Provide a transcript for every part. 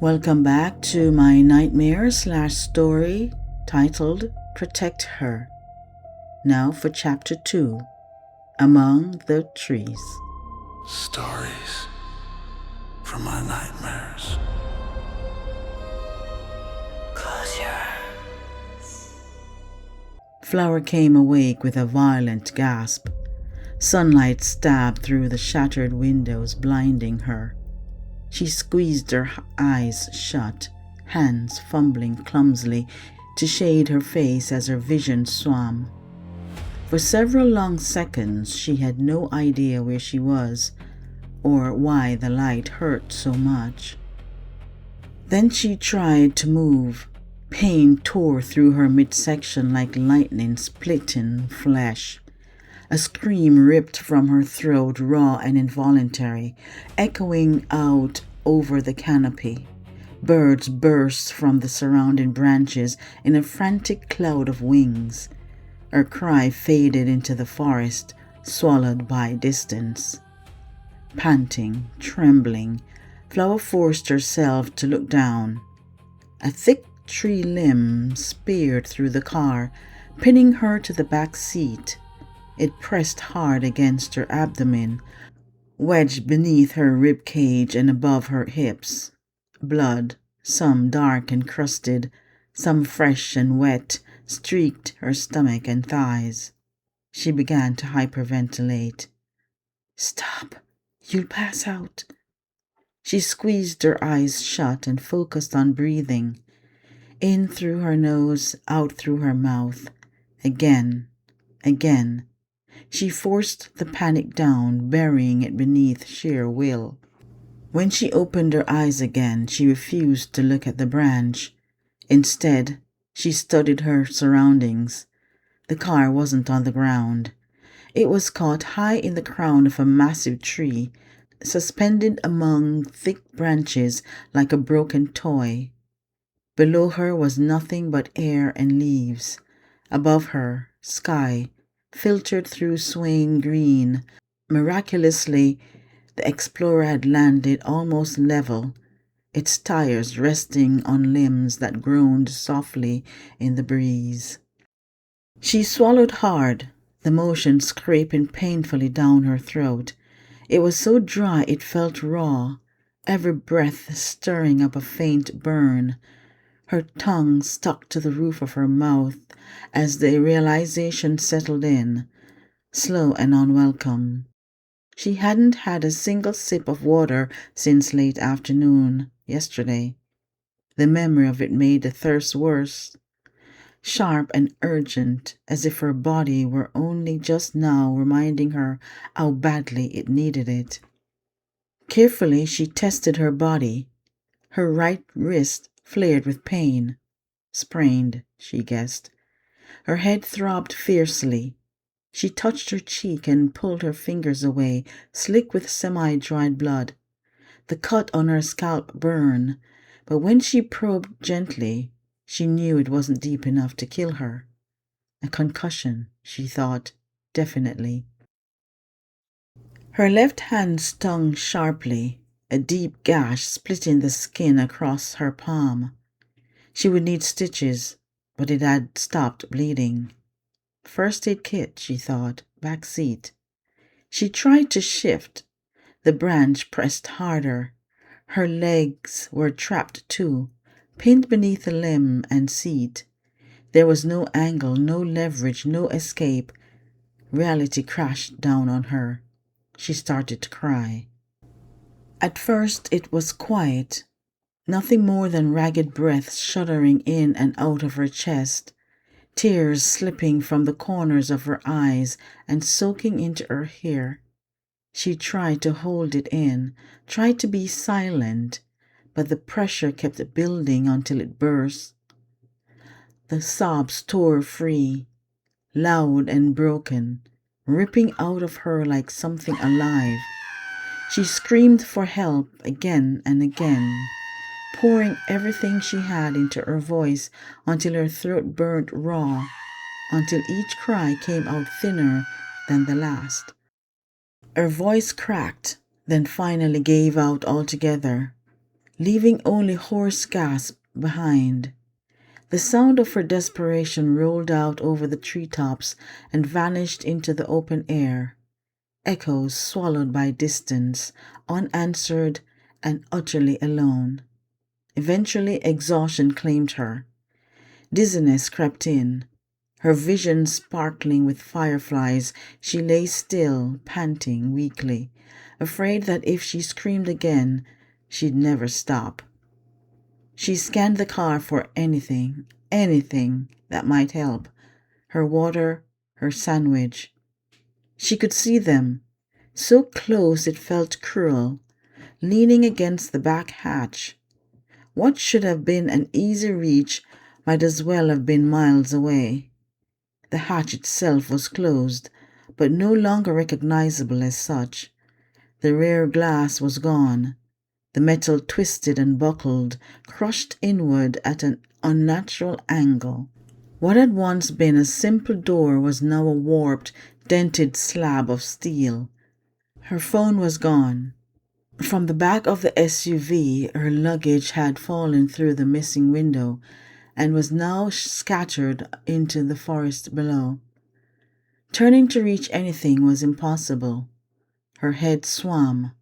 Welcome back to my nightmare/story titled Protecther. Now for chapter 2, Among the Trees. Stories from my nightmares. Close your eyes. Flower came awake with a violent gasp. Sunlight stabbed through the shattered windows, blinding her. She squeezed her eyes shut, hands fumbling clumsily to shade her face as her vision swam. For several long seconds she had no idea where she was or why the light hurt so much. Then she tried to move. Pain tore through her midsection like lightning splitting flesh. A scream ripped from her throat, raw and involuntary, echoing out over the canopy. Birds burst from the surrounding branches in a frantic cloud of wings. Her cry faded into the forest, swallowed by distance. Panting, trembling, Flower forced herself to look down. A thick tree limb speared through the car, pinning her to the back seat. It pressed hard against her abdomen, wedged beneath her rib cage and above her hips. Blood, some dark and crusted, some fresh and wet, streaked her stomach and thighs. She began to hyperventilate. "Stop! You'll pass out." She squeezed her eyes shut and focused on breathing. In through her nose, out through her mouth. Again. She forced the panic down, burying it beneath sheer will. When she opened her eyes again, she refused to look at the branch. Instead, she studied her surroundings. The car wasn't on the ground. It was caught high in the crown of a massive tree, suspended among thick branches like a broken toy. Below her was nothing but air and leaves. Above her, sky, filtered through swaying green. Miraculously, the Explorer had landed almost level, its tires resting on limbs that groaned softly in the breeze. She swallowed hard, the motion scraping painfully down her throat. It was so dry it felt raw, every breath stirring up a faint burn. Her tongue stuck to the roof of her mouth as the realization settled in, slow and unwelcome. She hadn't had a single sip of water since late afternoon yesterday. The memory of it made the thirst worse, sharp and urgent, as if her body were only just now reminding her how badly it needed it. Carefully, she tested her body. Her right wrist flared with pain. Sprained, she guessed. Her head throbbed fiercely. She touched her cheek and pulled her fingers away, slick with semi-dried blood. The cut on her scalp burned, but when she probed gently, she knew it wasn't deep enough to kill her. A concussion, she thought, definitely. Her left hand stung sharply, a deep gash splitting the skin across her palm. She would need stitches, but it had stopped bleeding. First aid kit, she thought, back seat. She tried to shift. The branch pressed harder. Her legs were trapped too, pinned beneath the limb and seat. There was no angle, no leverage, no escape. Reality crashed down on her. She started to cry. At first it was quiet, nothing more than ragged breaths shuddering in and out of her chest, tears slipping from the corners of her eyes and soaking into her hair. She tried to hold it in, tried to be silent, but the pressure kept building until it burst. The sobs tore free, loud and broken, ripping out of her like something alive. She screamed for help again and again, pouring everything she had into her voice until her throat burnt raw, until each cry came out thinner than the last. Her voice cracked, then finally gave out altogether, leaving only hoarse gasps behind. The sound of her desperation rolled out over the treetops and vanished into the open air, echoes swallowed by distance, unanswered and utterly alone. Eventually, exhaustion claimed her. Dizziness crept in. Her vision sparkling with fireflies, she lay still, panting weakly, afraid that if she screamed again, she'd never stop. She scanned the car for anything that might help. Her water, her sandwich. She could see them, so close it felt cruel, leaning against the back hatch. What should have been an easy reach might as well have been miles away. The hatch itself was closed, but no longer recognizable as such. The rear glass was gone. The metal twisted and buckled, crushed inward at an unnatural angle. What had once been a simple door was now a warped, dented slab of steel. Her phone was gone. From the back of the SUV, her luggage had fallen through the missing window and was now scattered into the forest below. Turning to reach anything was impossible. Her head swam.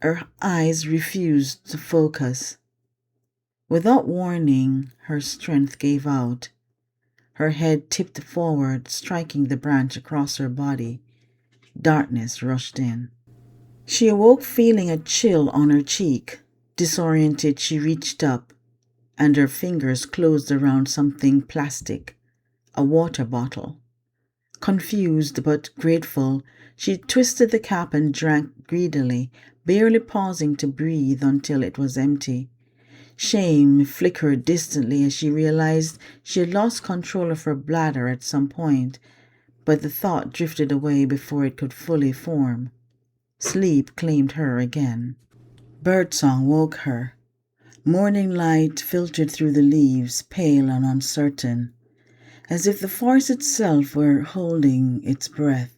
Her eyes refused to focus. Without warning, her strength gave out. Her head tipped forward, striking the branch across her body. Darkness rushed in. She awoke feeling a chill on her cheek. Disoriented, she reached up, and her fingers closed around something plastic, a water bottle. Confused but grateful, she twisted the cap and drank greedily, barely pausing to breathe until it was empty. Shame flickered distantly as she realized she had lost control of her bladder at some point, but the thought drifted away before it could fully form. Sleep claimed her again. Birdsong woke her. Morning light filtered through the leaves, pale and uncertain, as if the forest itself were holding its breath.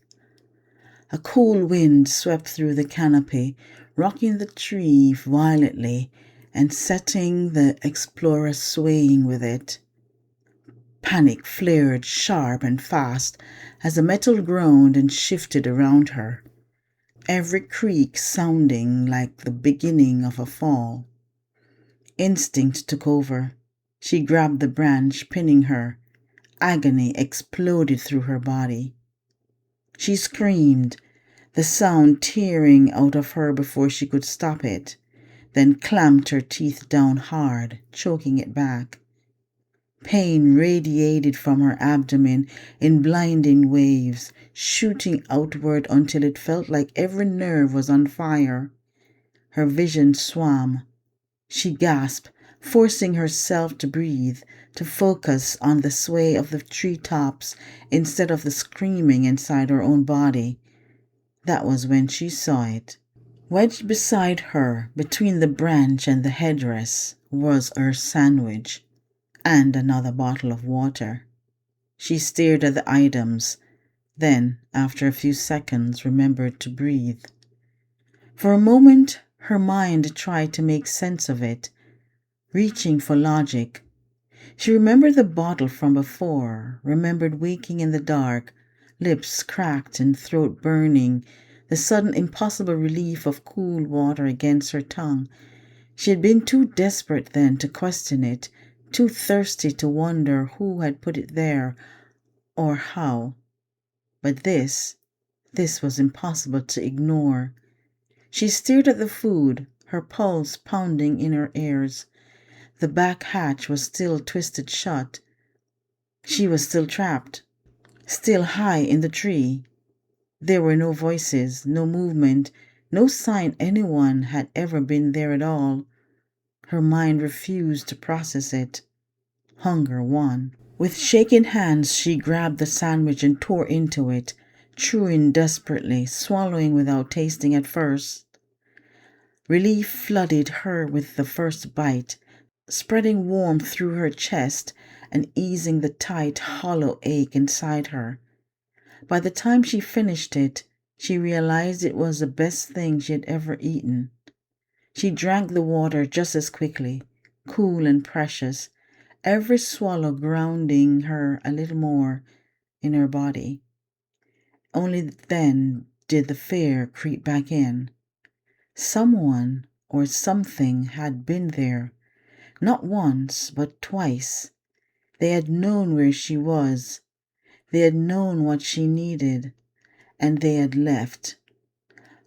A cool wind swept through the canopy, rocking the tree violently and setting the explorer swaying with it. Panic flared sharp and fast as the metal groaned and shifted around her, every creak sounding like the beginning of a fall. Instinct took over. She grabbed the branch, pinning her. Agony exploded through her body. She screamed, the sound tearing out of her before she could stop it, then clamped her teeth down hard, choking it back. Pain radiated from her abdomen in blinding waves, shooting outward until it felt like every nerve was on fire. Her vision swam. She gasped, forcing herself to breathe, to focus on the sway of the treetops instead of the screaming inside her own body. That was when she saw it. Wedged beside her, between the branch and the headrest, was her sandwich and another bottle of water. She stared at the items, then, after a few seconds, remembered to breathe. For a moment, her mind tried to make sense of it, reaching for logic. She remembered the bottle from before, remembered waking in the dark, lips cracked and throat burning, the sudden impossible relief of cool water against her tongue. She had been too desperate then to question it, too thirsty to wonder who had put it there or how. But this was impossible to ignore. She stared at the food, her pulse pounding in her ears. The back hatch was still twisted shut. She was still trapped, still high in the tree. There were no voices, no movement, no sign anyone had ever been there at all. Her mind refused to process it. Hunger won. With shaking hands, she grabbed the sandwich and tore into it, chewing desperately, swallowing without tasting at first. Relief flooded her with the first bite, spreading warmth through her chest and easing the tight, hollow ache inside her. By the time she finished it, she realized it was the best thing she had ever eaten. She drank the water just as quickly, cool and precious, every swallow grounding her a little more in her body. Only then did the fear creep back in. Someone or something had been there, not once, but twice. They had known where she was. They had known what she needed, and they had left.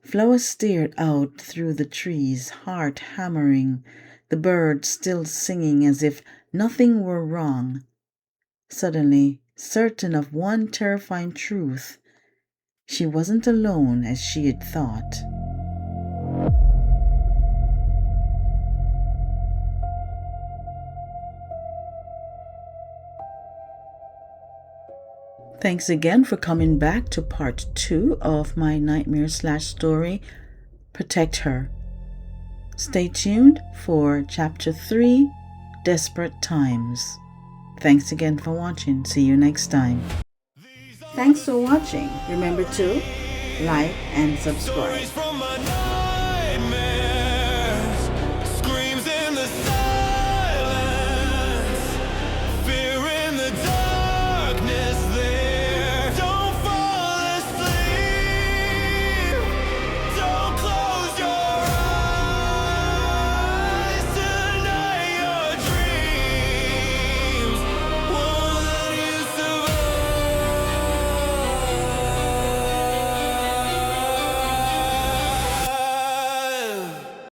Flower stared out through the trees, heart hammering, the birds still singing as if nothing were wrong. Suddenly, certain of one terrifying truth, she wasn't alone as she had thought. Thanks again for coming back to part 2 of my nightmare/story, Protecther. Stay tuned for chapter 3, Desperate Times. Thanks again for watching. See you next time. Thanks for watching. Remember to like and subscribe. Stories from my nightmares.